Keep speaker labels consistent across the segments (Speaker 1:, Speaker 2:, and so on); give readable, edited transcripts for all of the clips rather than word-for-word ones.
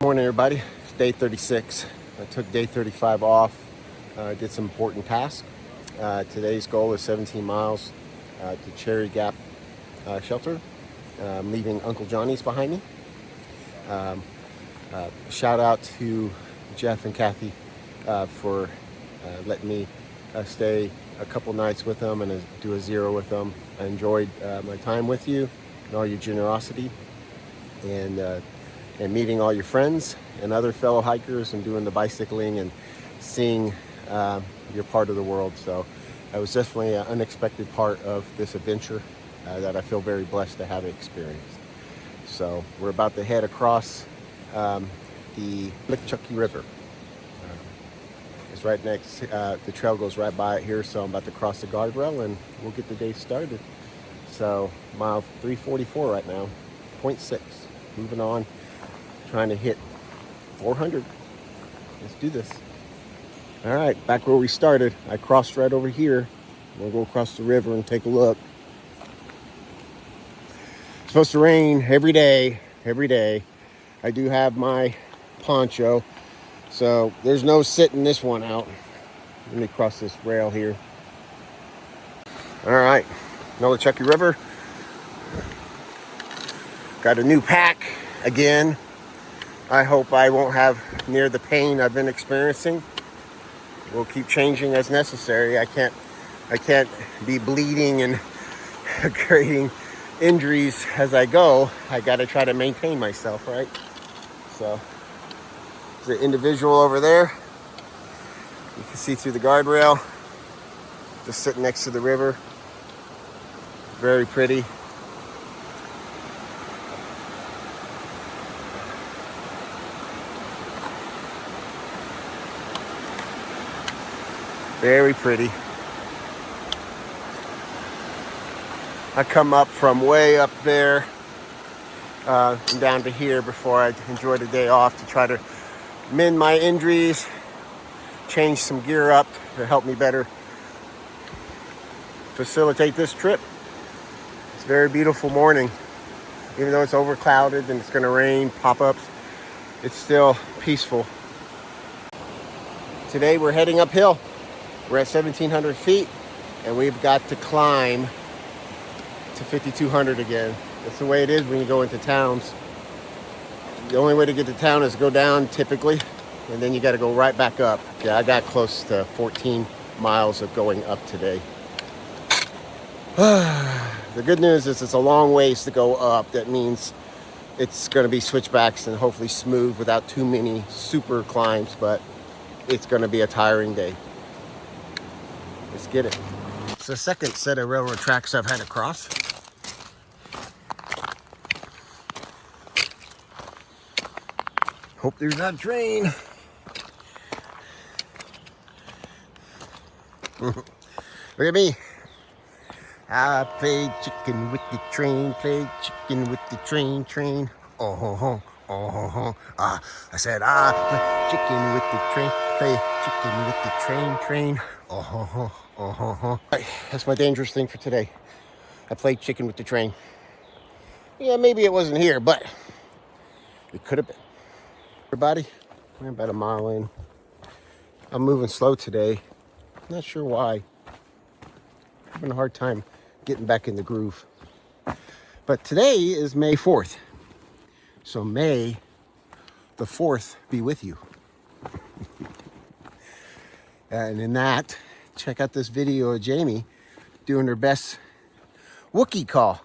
Speaker 1: Morning, everybody. It's day 36. I took day 35 off. Did some important tasks. Today's goal is 17 miles to Cherry Gap Shelter. I'm leaving Uncle Johnny's behind me. Shout out to Jeff and Kathy for letting me stay a couple nights with them and do a zero with them. I enjoyed my time with you and all your generosity and meeting all your friends and other fellow hikers and doing the bicycling and seeing your part of the world. So it was definitely an unexpected part of this adventure that I feel very blessed to have experienced. So we're about to head across the Chucky River. It's right next, the trail goes right by it here, so I'm about to cross the guardrail and we'll get the day started. So mile 344 right now, 0.6, moving on, trying to hit 400. Let's do this. All right, back where we started. I crossed right over here. We'll go across the river and take a look. It's supposed to rain every day. I do have my poncho, so there's no sitting this one out. Let me cross this rail here. All right, another Chucky River. Got a new pack again. I hope I won't have near the pain I've been experiencing. We'll keep changing as necessary. I can't be bleeding and creating injuries as I go. I got to try to maintain myself, right? So there's an individual over there. You can see through the guardrail, just sitting next to the river. Very pretty. Very pretty. I come up from way up there and down to here before I enjoy the day off to try to mend my injuries, change some gear up to help me better facilitate this trip. It's a very beautiful morning. Even though it's overclouded and it's going to rain, pop-ups, it's still peaceful. Today we're heading uphill. We're at 1,700 feet, and we've got to climb to 5,200 again. That's the way it is when you go into towns. The only way to get to town is to go down typically, and then you got to go right back up. Yeah, I got close to 14 miles of going up today. The good news is it's a long ways to go up. That means it's going to be switchbacks and hopefully smooth without too many super climbs, but it's going to be a tiring day. Let's get it. It's the second set of railroad tracks I've had to cross. Hope there's not a train. Look at me. I played chicken with the train, played chicken with the train. Oh ho ho, oh ho ho. I said I play chicken with the train, play chicken with the train. Oh ho ho, oh ho ho. Right, that's my dangerous thing for today. I played chicken with the train. Yeah, maybe it wasn't here, but it could have been. Everybody, we're about a mile in. I'm moving slow today. Not sure why. Having a hard time getting back in the groove. But today is May 4th. So May the 4th be with you. And in that, check out this video of Jamie doing her best Wookiee call.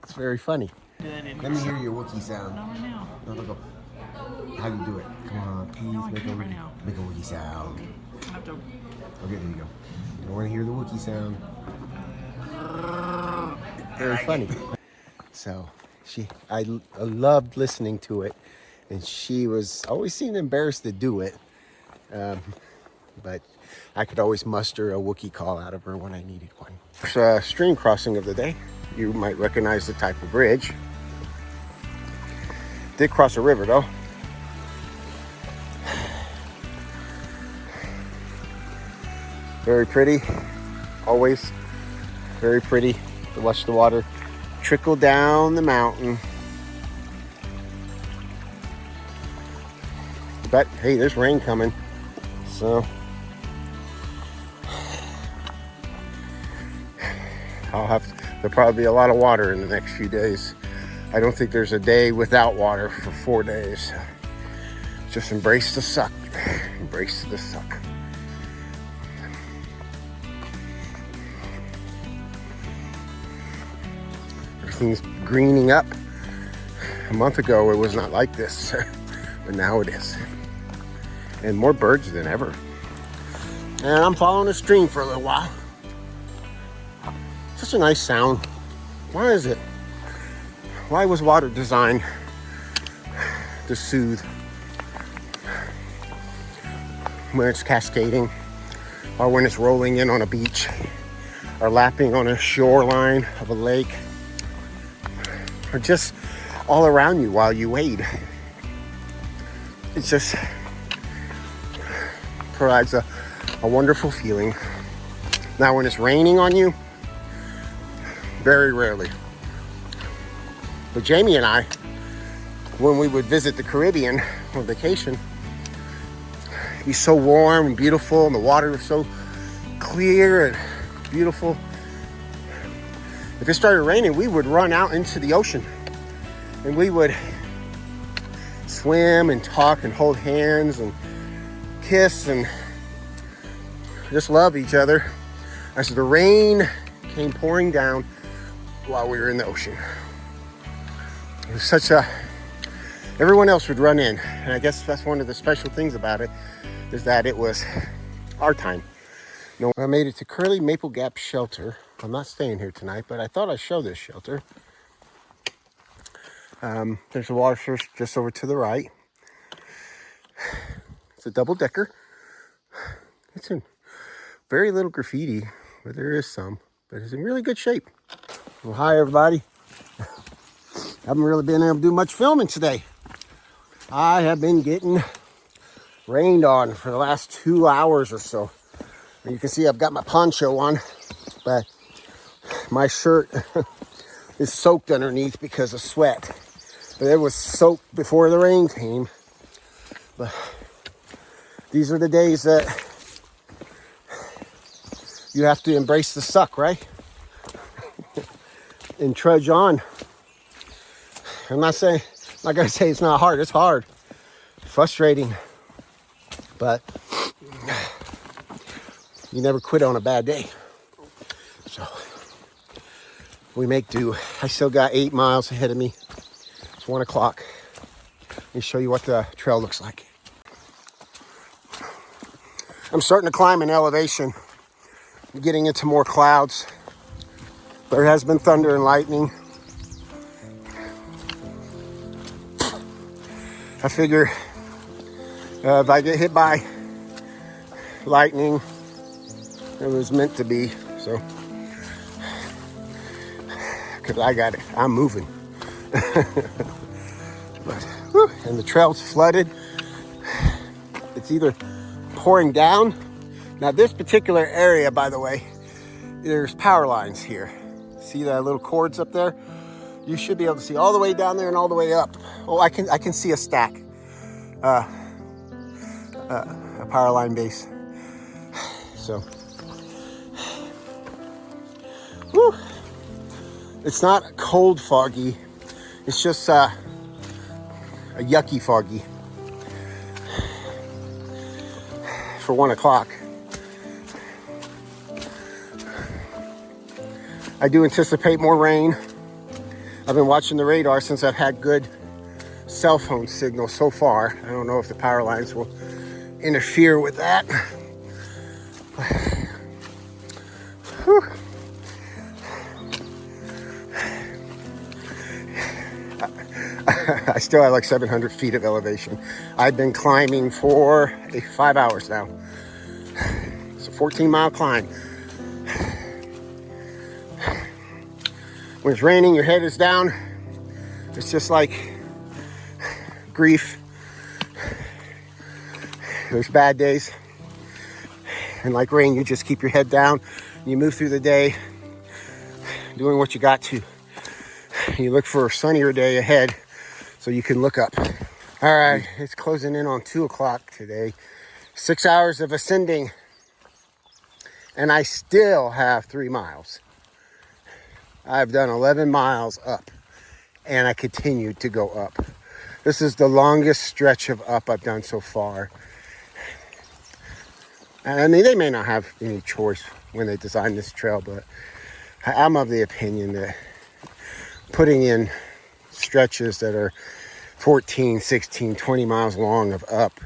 Speaker 1: It's very funny. Let me hear your Wookiee sound.
Speaker 2: Not right now.
Speaker 1: No, look up. How do you do it? Come on, please make a Wookiee sound.
Speaker 2: I have to...
Speaker 1: Okay, there you go. I want to hear the Wookiee sound. Very funny. So I loved listening to it, and she was always seemed embarrassed to do it, but I could always muster a Wookiee call out of her when I needed one. First stream crossing of the day. You might recognize the type of bridge. Did cross a river though. Very pretty, always very pretty to watch the water trickle down the mountain. But hey, there's rain coming, so there'll probably be a lot of water in the next few days. I don't think there's a day without water for 4 days. Just embrace the suck. Embrace the suck. Everything's greening up. A month ago, it was not like this, but now it is. And more birds than ever. And I'm following a stream for a little while. Such a nice sound. Why is it? Why was water designed to soothe? When it's cascading, or when it's rolling in on a beach, or lapping on a shoreline of a lake, or just all around you while you wade. It just provides a wonderful feeling. Now when it's raining on you, very rarely. But Jamie and I, when we would visit the Caribbean on vacation, it'd be so warm and beautiful, and the water was so clear and beautiful. If it started raining, we would run out into the ocean, and we would swim and talk and hold hands and kiss and just love each other as the rain came pouring down while we were in the ocean. It was such a... Everyone else would run in, and I guess that's one of the special things about it, is that it was our time. You know, I made it to Curly Maple Gap Shelter. I'm not staying here tonight, but I thought I'd show this shelter. There's a water source just over to the right. It's a double-decker. It's in very little graffiti, but there is some. But it's in really good shape. Well, hi, everybody. Haven't really been able to do much filming today. I have been getting rained on for the last 2 hours or so. And you can see I've got my poncho on, but my shirt is soaked underneath because of sweat. But it was soaked before the rain came. But these are the days that you have to embrace the suck, right? And trudge on. I'm not gonna say it's not hard. It's hard, frustrating, but you never quit on a bad day. So we make do. I still got 8 miles ahead of me. It's 1 o'clock. Let me show you what the trail looks like. I'm starting to climb an elevation, getting into more clouds. There has been thunder and lightning. I figure if I get hit by lightning, it was meant to be. So, because I got it, I'm moving. But, whew, and the trail's flooded. It's either pouring down. Now this particular area, by the way, there's power lines here. See that little cords up there? You should be able to see all the way down there and all the way up. Oh, I can see a stack, a power line base. So, whew. It's not cold foggy. It's just a yucky foggy for 1 o'clock. I do anticipate more rain. I've been watching the radar since I've had good cell phone signal so far. I don't know if the power lines will interfere with that. Whew. I still have like 700 feet of elevation. I've been climbing for 5 hours now. It's a 14-mile climb. When it's raining, your head is down. It's just like grief. There's bad days. And like rain, you just keep your head down. You move through the day doing what you got to. You look for a sunnier day ahead so you can look up. All right, it's closing in on 2 o'clock today. 6 hours of ascending, and I still have 3 miles. I've done 11 miles up, and I continue to go up. This is the longest stretch of up I've done so far. I mean, they may not have any choice when they design this trail, but I'm of the opinion that putting in stretches that are 14, 16, 20 miles long of up,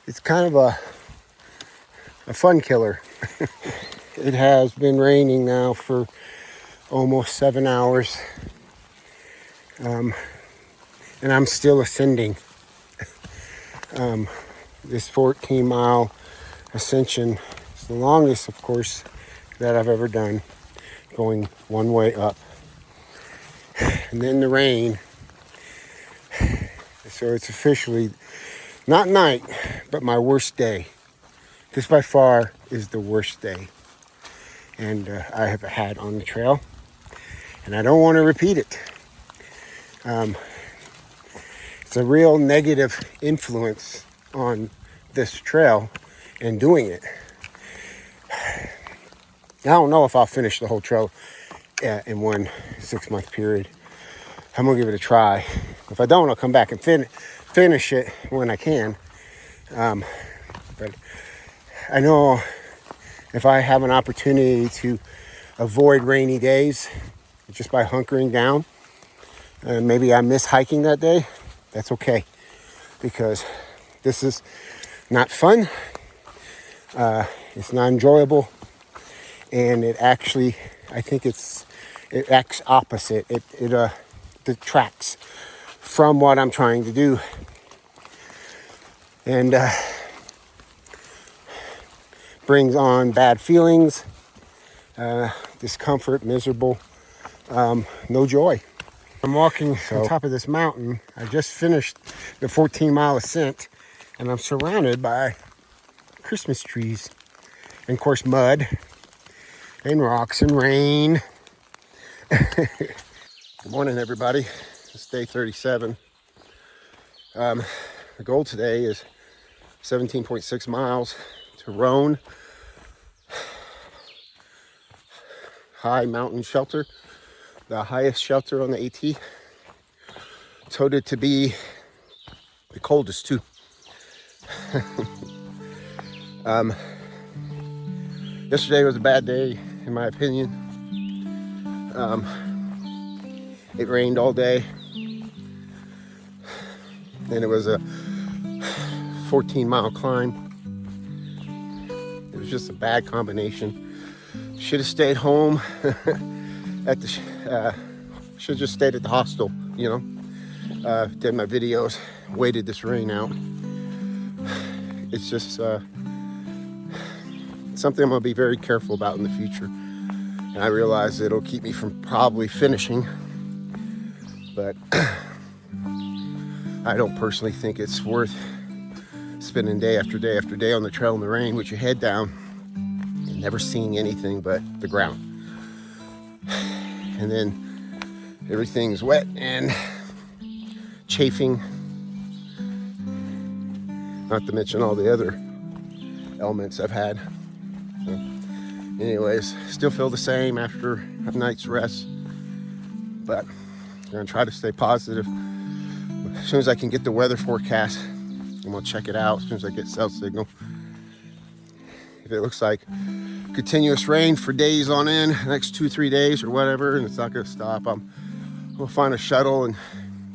Speaker 1: it's kind of a fun killer. It has been raining now for almost 7 hours, and I'm still ascending. This 14-mile ascension is the longest, of course, that I've ever done, going one way up. And then the rain. So it's officially not night, but my worst day. This by far is the worst day and I have had on the trail, and I don't want to repeat it. It's a real negative influence on this trail and doing it. I don't know if I'll finish the whole trail in one 6-month period. I'm gonna give it a try. If I don't, I'll come back and finish it when I can. But I know if I have an opportunity to avoid rainy days just by hunkering down, and maybe I miss hiking that day, that's okay, because this is not fun, it's not enjoyable, and it actually, I think it acts opposite. It detracts from what I'm trying to do, and brings on bad feelings, discomfort, miserable, no joy. I'm walking on top of this mountain. I just finished the 14-mile ascent, and I'm surrounded by Christmas trees, and of course mud and rocks and rain. Good morning, everybody. It's day 37. The goal today is 17.6 miles to Roan High Mountain Shelter, the highest shelter on the AT. Touted to be the coldest too. Yesterday was a bad day, in my opinion. It rained all day, and it was a 14-mile climb. It was just a bad combination. Should have stayed home at the should have just stayed at the hostel, you know. Did my videos, waited this rain out. It's just something I'm gonna be very careful about in the future, and I realize it'll keep me from probably finishing, but I don't personally think it's worth spending day after day after day on the trail in the rain with your head down and never seeing anything but the ground. And then everything's wet and chafing, not to mention all the other elements I've had. So anyways, still feel the same after a night's rest, but I'm gonna try to stay positive. As soon as I can get the weather forecast, I'm gonna check it out as soon as I get cell signal. If it looks like continuous rain for days on end, next 2-3 days or whatever, and it's not gonna stop, I'm gonna find a shuttle and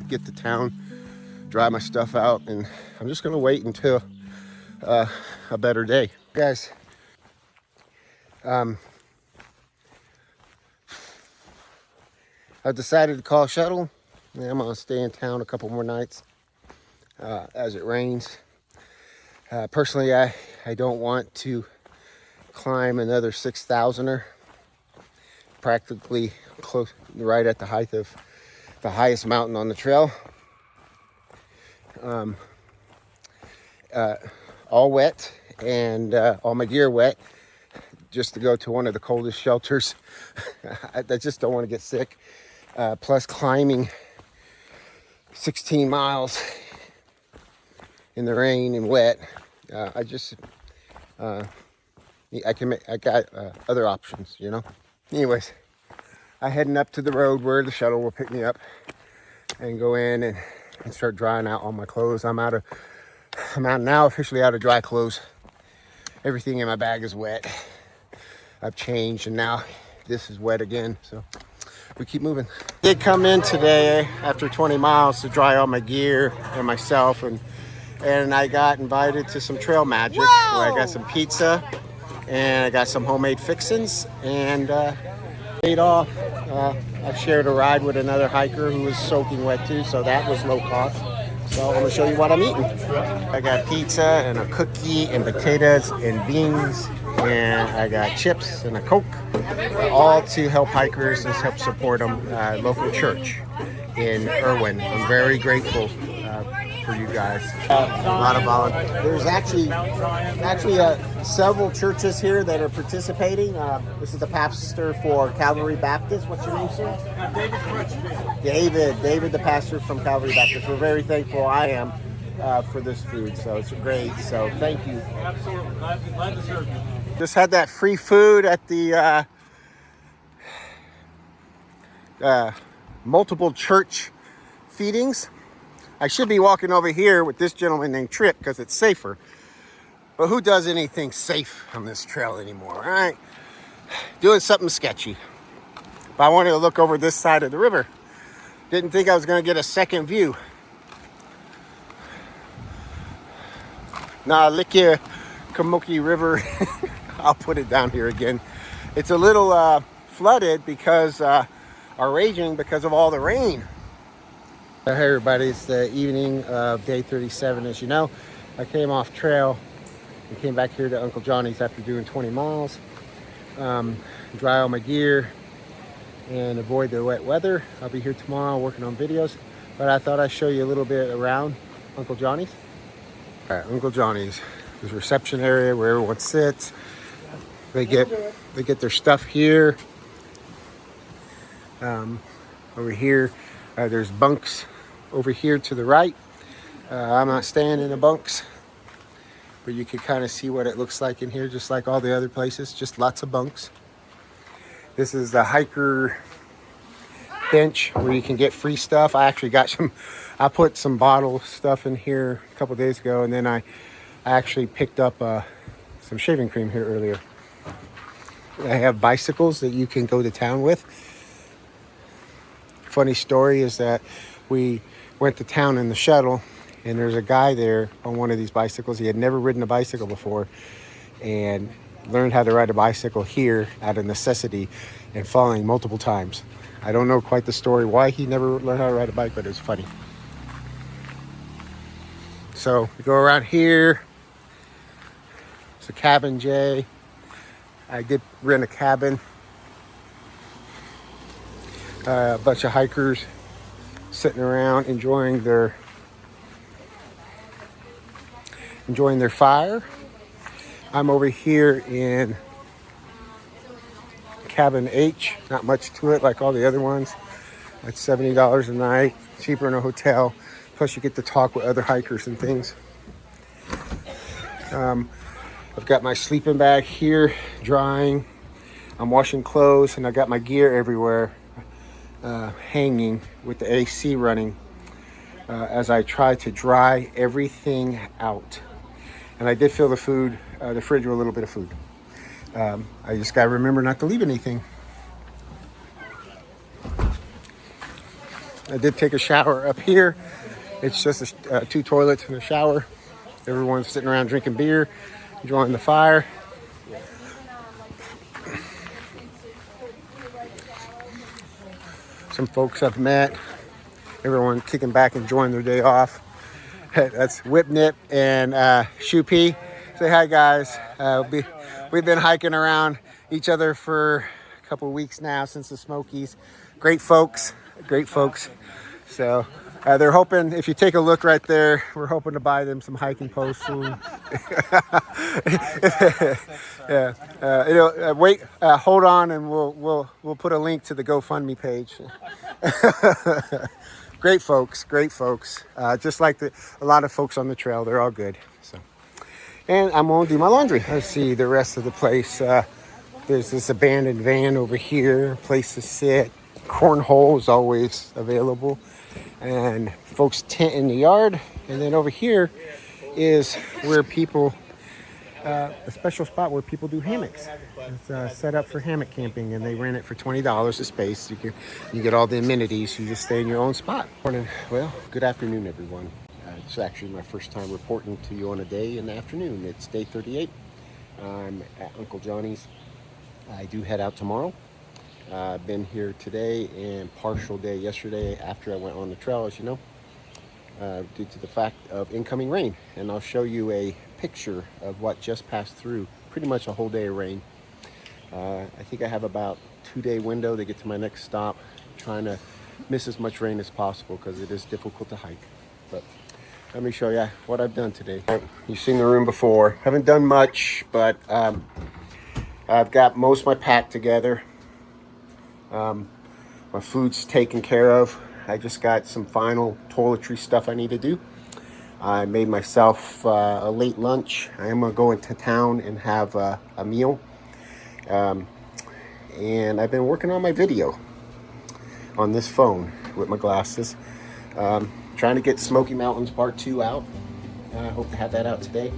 Speaker 1: get to town, dry my stuff out, and I'm just gonna wait until a better day. Guys, I've decided to call a shuttle, and I'm gonna stay in town a couple more nights as it rains. Personally, I don't want to climb another 6,000er, practically close, right at the height of the highest mountain on the trail. All wet, and all my gear wet, just to go to one of the coldest shelters. I just don't want to get sick. Plus climbing 16 miles in the rain and wet. I got other options, you know. Anyways, I'm heading up to the road where the shuttle will pick me up and go in and start drying out all my clothes. I'm out now, officially out of dry clothes. Everything in my bag is wet. I've changed and now this is wet again, so we keep moving. Did come in today after 20 miles to dry all my gear and myself, and I got invited to some trail magic. Whoa! Where I got some pizza and I got some homemade fixins and paid off. I shared a ride with another hiker who was soaking wet too, so that was low cost. So I'm gonna show you what I'm eating. I got pizza and a cookie and potatoes and beans, and I got chips and a Coke, all to help hikers and help support them. Local church in Erwin. I'm very grateful for you guys. A lot of volunteers. There's actually several churches here that are participating. This is the pastor for Calvary Baptist. What's your name, sir?
Speaker 2: David Crutchfield.
Speaker 1: David, the pastor from Calvary Baptist. We're very thankful. I am for this food, so it's great. So thank you.
Speaker 2: Absolutely, glad to serve you.
Speaker 1: Just had that free food at the multiple church feedings. I should be walking over here with this gentleman named Trip because it's safer. But who does anything safe on this trail anymore, right? Doing something sketchy. But I wanted to look over this side of the river. Didn't think I was going to get a second view. Kamoki River. I'll put it down here again. It's a little flooded because raging because of all the rain. Hey everybody, it's the evening of day 37. As you know, I came off trail and came back here to Uncle Johnny's after doing 20 miles. Dry all my gear and avoid the wet weather. I'll be here tomorrow working on videos, but I thought I'd show you a little bit around Uncle Johnny's. All right, Uncle Johnny's. There's a reception area where everyone sits. They get their stuff here. Over here, there's bunks over here to the right. I'm not staying in the bunks, but you can kind of see what it looks like in here, just like all the other places, just lots of bunks. This is the hiker bench where you can get free stuff. I actually got I put some bottle stuff in here a couple days ago, and then I actually picked up some shaving cream here earlier. I have bicycles that you can go to town with. Funny story is that we went to town in the shuttle, and there's a guy there on one of these bicycles. He had never ridden a bicycle before and learned how to ride a bicycle here out of necessity and falling multiple times. I don't know quite the story why he never learned how to ride a bike, but it's funny. So we go around here. It's a cabin, Jay. I did rent a cabin. A bunch of hikers sitting around enjoying their fire. I'm over here in cabin H. Not much to it like all the other ones. It's $70 a night, cheaper than a hotel. Plus you get to talk with other hikers and things. I've got my sleeping bag here drying. I'm washing clothes, and I got my gear everywhere hanging with the AC running as I try to dry everything out. And I did fill the fridge with a little bit of food. I just got to remember not to leave anything. I did take a shower up here. It's just two toilets and a shower. Everyone's sitting around drinking beer, enjoying the fire. Some folks I've met. Everyone kicking back, enjoying their day off. That's Whip Nip and Shoe P. Say hi, guys. We've been hiking around each other for a couple of weeks now since the Smokies. Great folks. So they're hoping, if you take a look right there, we're hoping to buy them some hiking posts soon. Yeah. Wait. Hold on, and we'll put a link to the GoFundMe page. Great folks, great folks. Just like a lot of folks on the trail, they're all good. So, and I'm gonna do my laundry. Let's see the rest of the place. There's this abandoned van over here, place to sit. Cornhole is always available, and folks tent in the yard. And then over here is where people, a special spot where people do hammocks. It's set up for hammock camping, and they rent it for $20 a space. You get all the amenities. You just stay in your own spot. Morning. Well, good afternoon, everyone. It's actually my first time reporting to you on a day in the afternoon. It's day 38. I'm at Uncle Johnny's. I do head out tomorrow. I've been here today and partial day yesterday after I went on the trail, as you know, due to the fact of incoming rain. And I'll show you a picture of what just passed through. Pretty much a whole day of rain. I think I have about 2-day window to get to my next stop. Trying to miss as much rain as possible because it is difficult to hike. But let me show you what I've done today. You've seen the room before. Haven't done much, but I've got most of my pack together. My food's taken care of. I just got some final toiletry stuff I need to do. I made myself a late lunch. I am going to go into town and have a meal. And I've been working on my video on this phone with my glasses. Trying to get Smoky Mountains Part 2 out. I hope to have that out today.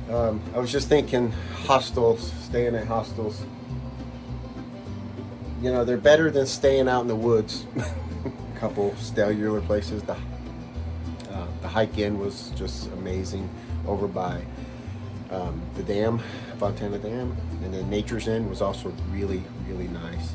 Speaker 1: I was just thinking hostels, staying at hostels. You know, they're better than staying out in the woods. A couple cellular places. The hike in was just amazing over by the dam, Fontana Dam. And then Nature's End was also really, really nice.